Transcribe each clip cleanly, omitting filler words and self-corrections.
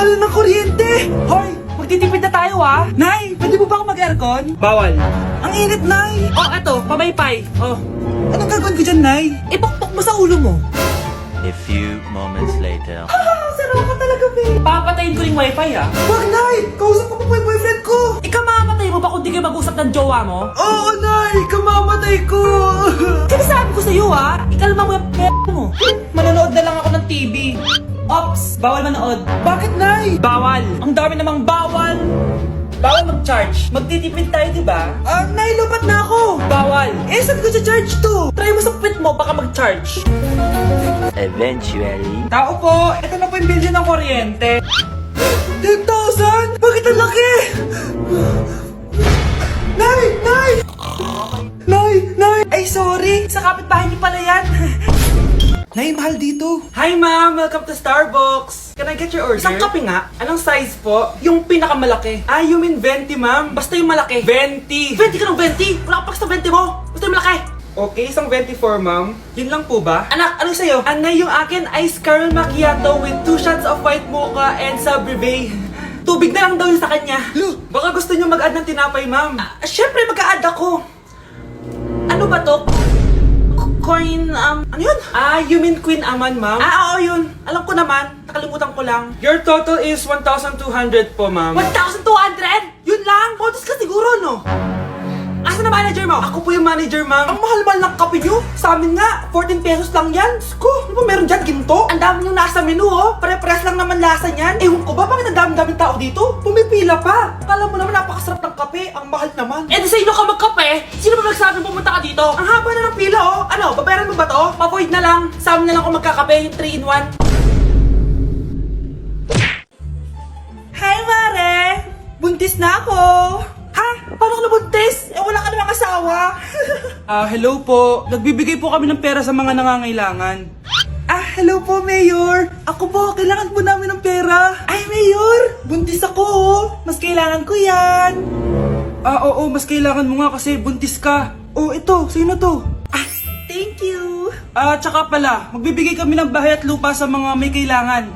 mahal ng kuryente! Hoy! Magtitipid na tayo Nay, pwede mo ba ako mag-aircon? Bawal. Ang init, Nay! Oh, eto, pamaypay. Oh. Anong gagawin ko dyan, Nay? Ipokpok mo sa ulo mo. A few moments later. Sarap ka talaga, babe! Papatayin ko yung wifi Wag, Nay! Kausap ko pa po yung boyfriend ko! Ikaw mamamatay mo ba kung di kayo mag-usap ng jowa mo? Oo, Nay! Kamamatay ko! Sinasabi ko sa'yo ikalma mo yung mo. Manonood na lang ako ng TV. Ops! Bawal manood. Bakit, Nay? Bawal! Ang dami namang bawal! Bawal mag-charge. Magtitipid tayo, di ba? Nay, lupat na ako! Bawal! Saan ko charge to? Try mo sa puwit mo, baka mag-charge. Eventually. Tao po, ito na po yung bill ng kuryente. 10,000? Bakit ang laki? Nay! Nay! Nay! Nay! Ay, sorry! Sa kapitbahay niyo pala yan. Nay, mahal dito. Hi ma'am, welcome to Starbucks. Can I get your order? Isang kape nga. Anong size po? Yung pinakamalaki. You mean 20 ma'am? Basta yung malaki. 20! 20 ka ng 20! Wala ka pa sa 20 mo! Basta yung malaki! Okay, isang 24 ma'am. Yun lang po ba? Anak, anong sa'yo? Anay, yung akin ice caramel macchiato with 2 shots of white mocha and Sabrivay. Tubig na lang daw yun sa kanya. Baka gusto niyo mag-add ng tinapay ma'am. Syempre mag-a-add ako. Ano ba to? Coin, ano yun? You mean Queen Aman, ma'am? Oo, yun. Alam ko naman. Nakalimutan ko lang. Your total is 1,200 po, ma'am. 1,200? Yun lang? Bonus ka siguro, no? Asa na manager mo? Ako po yung manager, ma'am. Ang mahal-mahal ng kape nyo. Sa amin nga, 14 pesos lang yan. Sko, ano ba meron dyan? Ginto? Ang dami nyo nasa menu, Pare-pares lang naman lasa niyan. Ewan ko ba, bakit ang daming tao dito? Pumipila pa. Kala mo naman napakasarap ng kape. Ang mahal naman. Eh, di sa inyo ka magkape? Sino ba nagsabing pumunta ka dito? Ang haba na ng pila, Ano, babayaran mo ba to? Pa-void na lang. Sa amin na lang ako magkakape, yung 3-in-1. Hi, Mare! Buntis na ako! Ha? Paano ka nabuntis? Wala ka namang asawa! Hello po. Nagbibigay po kami ng pera sa mga nangangailangan. Hello po, Mayor! Ako po, kailangan po namin ng pera! Ay, Mayor! Buntis ako, Mas kailangan ko yan! Oo, mas kailangan mo nga kasi buntis ka. Ito, sino to? Thank you! Tsaka pala, magbibigay kami ng bahay at lupa sa mga may kailangan.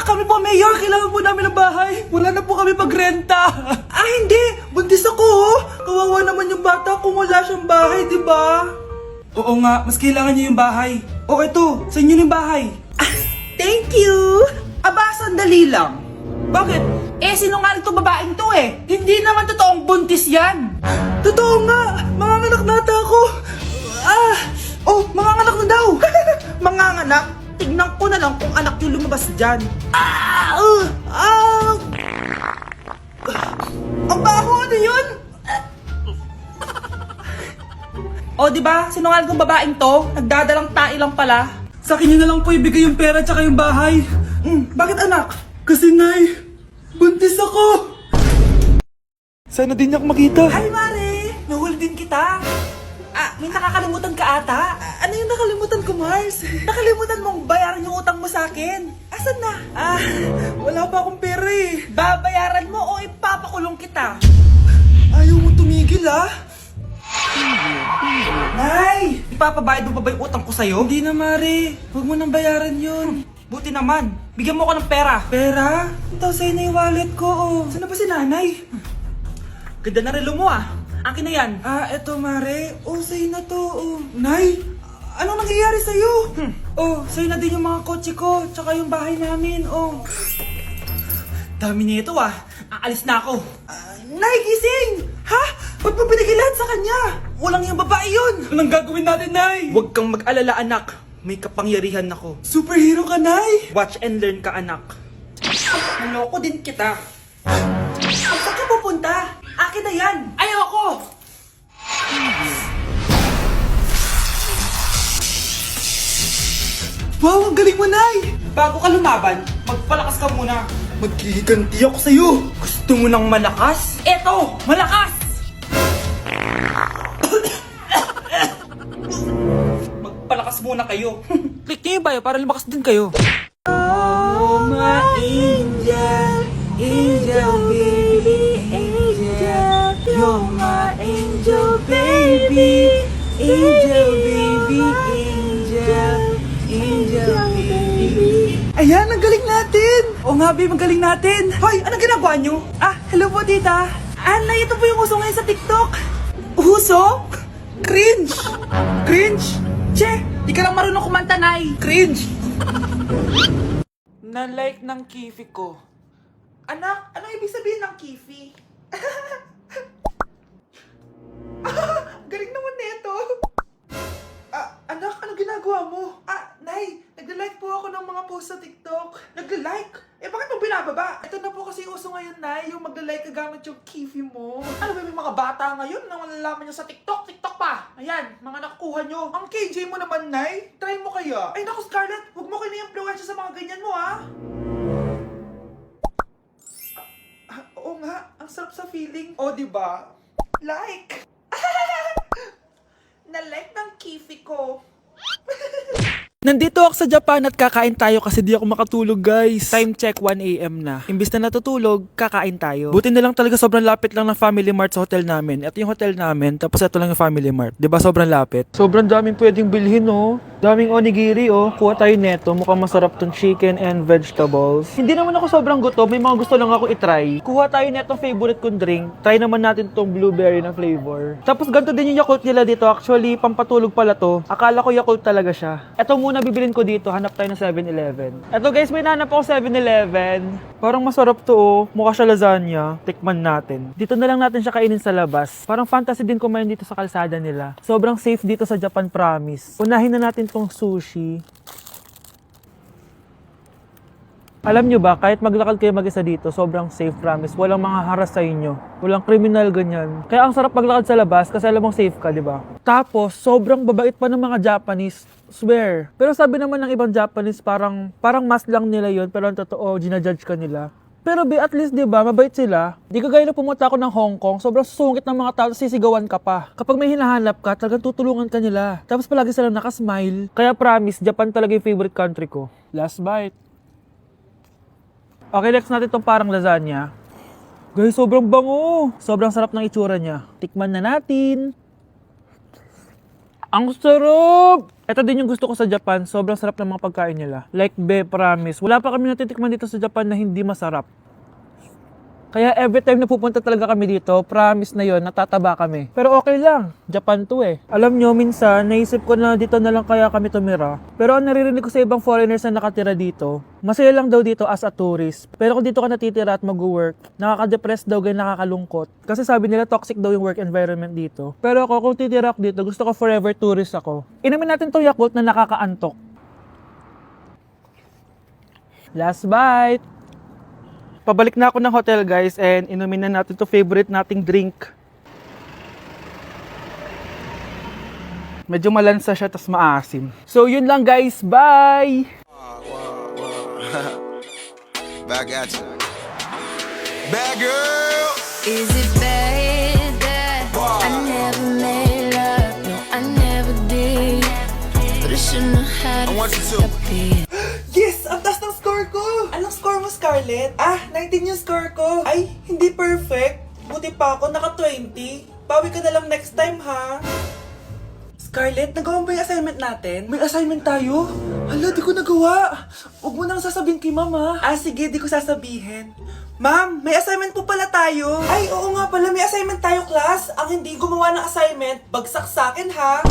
Kami po, Mayor! Kailangan po namin ng bahay! Wala na po kami magrenta! Hindi! Buntis ako, Kawawa naman yung bata kung wala siyang bahay, di ba? Oo nga, mas kailangan niyo yung bahay. Ito, sa inyo yung bahay. Thank you! Sandali lang. Bakit? Sinungaling tong babaeng to Hindi naman totoong buntis yan! Totoo nga! Manganganak nata ako! Manganganak na daw! Manganganak? Tignan ko na lang kung anak yung lumabas dyan. Ang baho, ano yun? Di ba? Sinungaling tong babaeng to. Nagdadalang tae lang pala. Sa akin niyo na lang po ibigay yung pera tsaka yung bahay. Bakit anak? Kasi Nay, buntis ako. Sana din niya ako makita. Hi, Mare! Nahuli din kita. May nakakalimutan ka ata. Ano yung nakalimutan ko, Mars? Nakalimutan mong bayaran yung utang mo sa akin. Asan na? Wala pa akong pera Babayaran mo o ipapakulong kita. Ayaw mo tumigil, Nay! Ipapabayad mo pa ba yung utang ko sa'yo? Hindi na, Mare. Huwag mo nang bayaran yun. Buti naman. Bigyan mo ko ng pera. Pera? Ito, sa'yo na yung wallet ko, Saan na ba si nanay? Ganda na relo mo Akin na yan. Eto, Mare. Sa'yo na to, Nay, anong nangyayari sa'yo? Sa'yo na din yung mga kotse ko, tsaka yung bahay namin, Dami nito Aalis na ako. Nay, gising! Ha? Ba't mo binigay lahat sa kanya? Walang yung babae yun! Anong gagawin natin, Nay? Huwag kang mag-alala, anak. May kapangyarihan ako. Superhero ka, Nay! Watch and learn ka, anak. Naloko din kita. Saan ka pupunta? Akin na yan! Ayoko! Wow, ang galing mo, Nay! Bago ka lumaban, magpalakas ka muna. Maghihiganti ako sa'yo! Gusto mo ng malakas? Eto! Malakas! Magpalakas muna kayo. Click niyo yung bio para lumakas din kayo. Oh, my angel, angel baby, angel, you're my angel baby, angel baby, angel, angel baby. Ayan, ang galing natin! Oo nga, babe, magaling natin. Hoy, anong ginagawa nyo? Ah, hello po, tita. Nay, ito po yung uso ngayon sa TikTok. Uso? Cringe. Cringe? Che, di ka lang marunong kumanta, Nay. Cringe. Na-like ng kifi ko. Anak, anong ibig sabihin ng kifi? Galing naman nito. Anak, ano ginagawa mo? Nay, nagla-like po ako ng mga post sa TikTok. Nagla-like? Bakit mo binababa? Ito na po kasi uso ngayon, Nay, yung magla-like ka gamit yung kifi mo. Ano ba yung mga bata ngayon na malalaman nyo sa TikTok? TikTok pa! Ayan, mga nakukuha nyo. Ang KJ mo naman, Nay. Try mo kaya. Ay, naku, Scarlett, huwag mo kini-influensya sa mga ganyan mo, ha? Oo nga, ang sarap sa feeling. O, diba? Like! Na-like ng kifi ko. Nandito ako sa Japan at kakain tayo kasi di ako makatulog, guys. Time check, 1 AM na. Imbis na natutulog, kakain tayo. Buti na lang talaga sobrang lapit lang ng Family Mart sa hotel namin. Ito yung hotel namin, tapos ito lang yung Family Mart. Diba sobrang lapit? Sobrang daming pwedeng bilhin, oh. Daming onigiri, oh. Kuha tayo neto. Mukhang masarap tong chicken and vegetables. Hindi naman ako sobrang gutom. May mga gusto lang ako itry. Kuha tayo netong favorite kong drink. Try naman natin tong blueberry na flavor. Tapos ganito din yung Yakult nila dito. Actually, pampatulog pala to. Akala ko Yakult talaga siya. Ito muna bibilin ko dito. Hanap tayo ng 7-Eleven. Ito guys, may nahanap ako 7-Eleven. Parang masarap to, oh. Mukha siya lasagna. Tikman natin. Dito na lang natin siya kainin sa labas. Parang fantasy din kumain dito sa kalsada nila. Sobrang safe dito sa Japan, promise. Unahin na natin tong sushi. Alam nyo ba, kahit maglakad kayo mag-isa dito, sobrang safe, promise. Walang mga haras sa inyo. Walang kriminal, ganyan. Kaya ang sarap maglakad sa labas kasi alam mong safe ka, di ba? Tapos, sobrang babait pa ng mga Japanese. Swear. Pero sabi naman ng ibang Japanese, parang mas lang nila yon, pero ang totoo, ginajudge ka nila. Pero at least, di ba, mabait sila. Di kagaya na pumunta ako ng Hong Kong, sobrang susungit ng mga tao, sisigawan ka pa. Kapag may hinahanap ka, talagang tutulungan ka nila. Tapos palagi silang nakasmile. Kaya promise, Japan talaga yung favorite country ko. Last bite. Okay, next natin itong parang lasagna. Guys, sobrang bango. Sobrang sarap ng itsura niya. Tikman na natin. Ang sarap! Ito din yung gusto ko sa Japan. Sobrang sarap ng mga pagkain nila. Like, promise. Wala pa kami natitikman dito sa Japan na hindi masarap. Kaya every time na pupunta talaga kami dito, promise na yon, natataba kami. Pero okay lang, Japan to eh. Alam nyo, minsan, naisip ko na dito na lang kaya kami tumira. Pero ang naririnig ko sa ibang foreigners na nakatira dito, masaya lang daw dito as a tourist. Pero kung dito ka natitira at mag-work, nakaka-depress daw, ganyan, nakakalungkot. Kasi sabi nila toxic daw yung work environment dito. Pero ako, kung titira ako dito, gusto ko forever tourist ako. Inumin natin tong Yakult na nakakaantok. Last bite! Pabalik na ako ng hotel, guys, and inumin na natin to favorite nating drink. Medyo malansa siya, tas maasim. So, yun lang, guys. Bye! Back at you. Bad girl! Is it bad that I never made love? No, I never did. But I shouldn't have had I want you to. it. Yes! Ang taas ng score ko! Anong score mo, Scarlett? 19 yung score ko. Ay, hindi perfect. Buti pa ako, naka 20. Bawi ka na lang next time, ha? Scarlett, nagawa mo ba yung assignment natin? May assignment tayo? Hala, di ko nagawa. Huwag mo nang sasabihin kay mama. Sige, di ko sasabihin. Ma'am, may assignment po pala tayo. Ay, oo nga pala, may assignment tayo, class. Ang hindi gumawa ng assignment, bagsak sa akin, ha?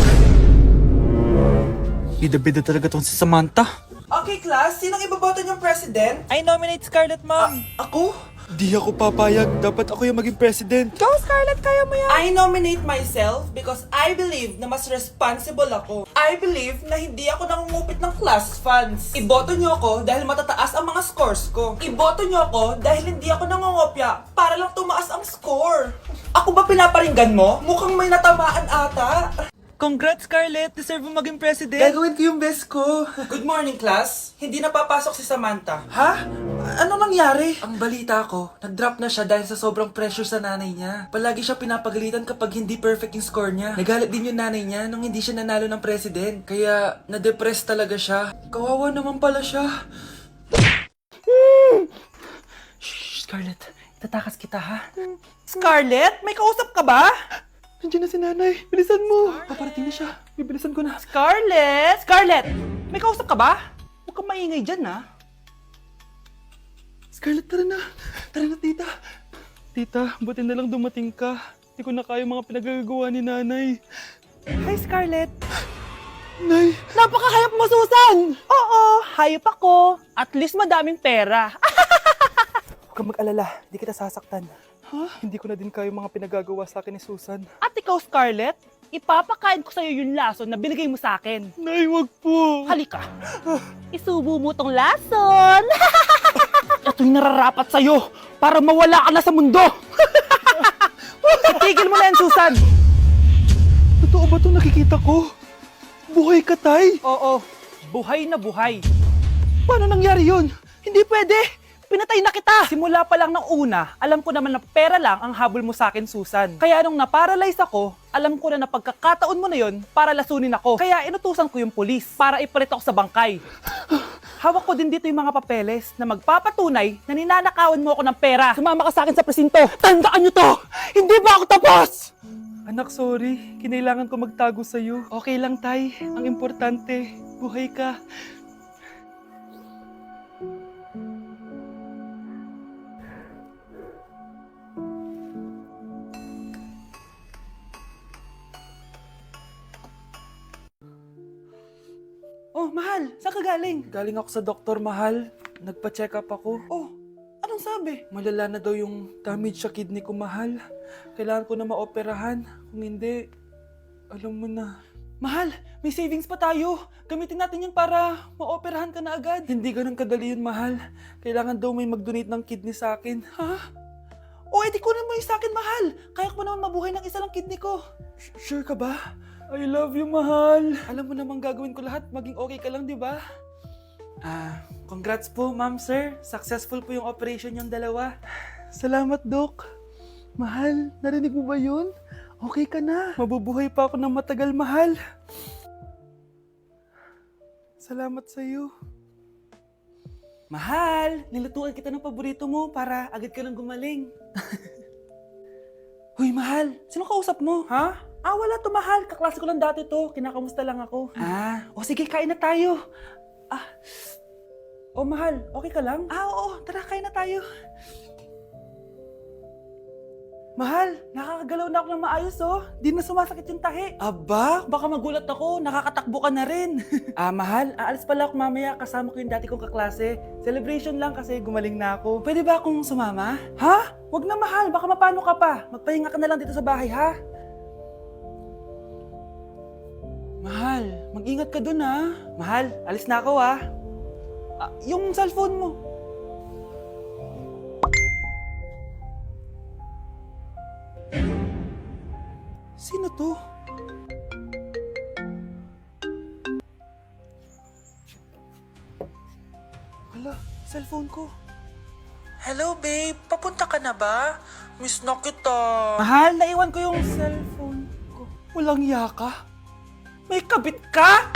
Bida-bida talaga tong si Samantha. Okay, class. Sinong iboboto niyong president? I nominate Scarlett, ma'am. Ako? Di ako papayag. Dapat ako yung maging president. Go, Scarlett! Kaya mo yan! I nominate myself because I believe na mas responsible ako. I believe na hindi ako nangungupit ng class funds. Iboto niyo ako dahil matataas ang mga scores ko. Iboto niyo ako dahil hindi ako nangungopya para lang tumaas ang score. Ako ba pinaparinggan mo? Mukhang may natamaan ata. Congrats, Scarlett! Deserve mo maging president. Gagawin ko yung best ko. Good morning, class. Hindi na papasok si Samantha. Ha? Ano nangyari? Ang balita ko, nag-drop na siya dahil sa sobrang pressure sa nanay niya. Palagi siya pinapagalitan kapag hindi perfect yung score niya. Nagalit din yung nanay niya nung hindi siya nanalo ng president. Kaya, na-depress talaga siya. Kawawa naman pala siya. Shh, Scarlett. Tatakas kita, ha? Scarlett, may kausap ka ba? Nandiyan na si nanay. Bilisan mo. Paparating na siya. Bibilisan ko na. Scarlett! Scarlett! May kausap ka ba? Huwag kang maingay dyan, ha? Scarlett, tara na. Tara na, tita. Tita, buti na lang dumating ka. Hindi ko na kaya mga pinagagawa ni nanay. Hi, Scarlett. Nay! Napakahayap mo, Susan! Oo, hayop ako. At least madaming pera. Huwag kang mag-alala, di kita sasaktan. Ha? Hindi ko na din kaya mga pinagagawa sa akin ni Susan. At ikaw, Scarlett, ipapakain ko sa'yo yung lason na binigay mo sa akin. Nay, wag po! Halika. Isubo mo tong lason. Ito'y nararapat sa'yo para mawala ka na sa mundo. Tigil mo na yan, Susan. Totoo ba itong nakikita ko? Buhay ka, Tay? Oo, buhay na buhay. Paano nangyari yun? Hindi pwede. Pinatay na kita. Simula pa lang ng una, alam ko naman na pera lang ang habol mo sa akin, Susan. Kaya nung naparalyze ako, alam ko na na pagkakataon mo na yon para lasunin ako. Kaya inutusan ko yung pulis para ipalit ako sa bangkay. Hawak ko din dito yung mga papeles na magpapatunay na ninanakawan mo ako ng pera. Sumama ka sa akin sa presinto. Tandaan nyo to! Hindi ba ako tapos? Anak, sorry. Kinailangan ko magtago sa'yo. Okay lang, Tay. Ang importante, buhay ka. Oh, mahal, saan ka galing? Galing ako sa doktor, mahal. Nagpa-check up ako. Oh, anong sabi? Malala na daw yung damage sa kidney ko, mahal. Kailangan ko na maoperahan. Kung hindi, alam mo na. Mahal, may savings pa tayo. Gamitin natin yan para maoperahan ka na agad. Hindi ganun kadali yun, mahal. Kailangan daw may mag-donate ng kidney sa akin. Ha? O, edi kunin mo yung sa akin, mahal. Kaya ko naman mabuhay ng isa lang kidney ko. Sure ka ba? I love you, mahal. Alam mo namang gagawin ko lahat. Maging okay ka lang, di ba? Congrats po, ma'am, sir. Successful po yung operation yung dalawa. Salamat, Doc. Mahal, narinig mo ba yun? Okay ka na. Mabubuhay pa ako ng matagal, mahal. Salamat sa'yo. Mahal, nilutuan kita ng paborito mo para agad ka nang gumaling. Hoy, mahal, sino kausap mo? Ha? Wala to, mahal. Kaklase ko lang dati to. Kinakamusta lang ako. O sige, kain na tayo. Mahal, okay ka lang? Oo, tara, kain na tayo. Mahal, Nakakagalaw na ako ng maayos, oh. Di na sumasakit yung tahi. aba, Baka magulat ako, nakakatakbo ka na rin. mahal, aalis pala ako mamaya. Kasama ko yung dati kong kaklase. Celebration lang kasi gumaling na ako. Pwede ba akong sumama? Ha? Wag na, mahal. Baka mapano ka pa. Magpahinga ka na lang dito sa bahay, ha? Mahal, mag-ingat ka dun, ha? Mahal, alis na ako, ha? Yung cellphone mo. Sino to? Hala, cellphone ko. Hello, babe. Papunta ka na ba? Miss na kita. Mahal, naiwan ko yung cellphone ko. Walang yaka. May kabit ka?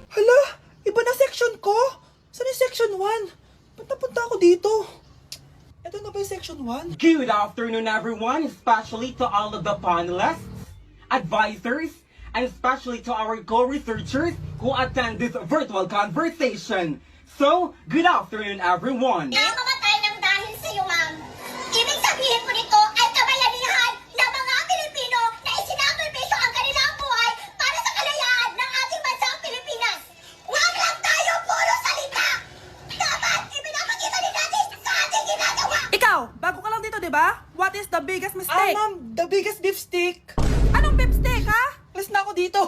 Hala, iba na section ko. Saan yung section 1? Ba't napunta ako dito? Ito na ba yung section 1? Good afternoon, everyone, especially to all of the panelists, advisors, and especially to our co-researchers who attend this virtual conversation. So, good afternoon, everyone. Namamatay ng dahil sa iyo, ma'am. Ibig sabihin po nito ay kabayanihan ng mga Pilipino na isinakripisyo ang kanilang buhay para sa kalayaan ng ating bansang Pilipinas. Huwag lang tayo puro salita! Dapat ipinapakita din natin sa ating ginagawa! Ikaw, bago ka lang dito, di ba? What is the biggest mistake? Ma'am, the biggest beef stick. Anong beef steak, ha? Alis na ako dito.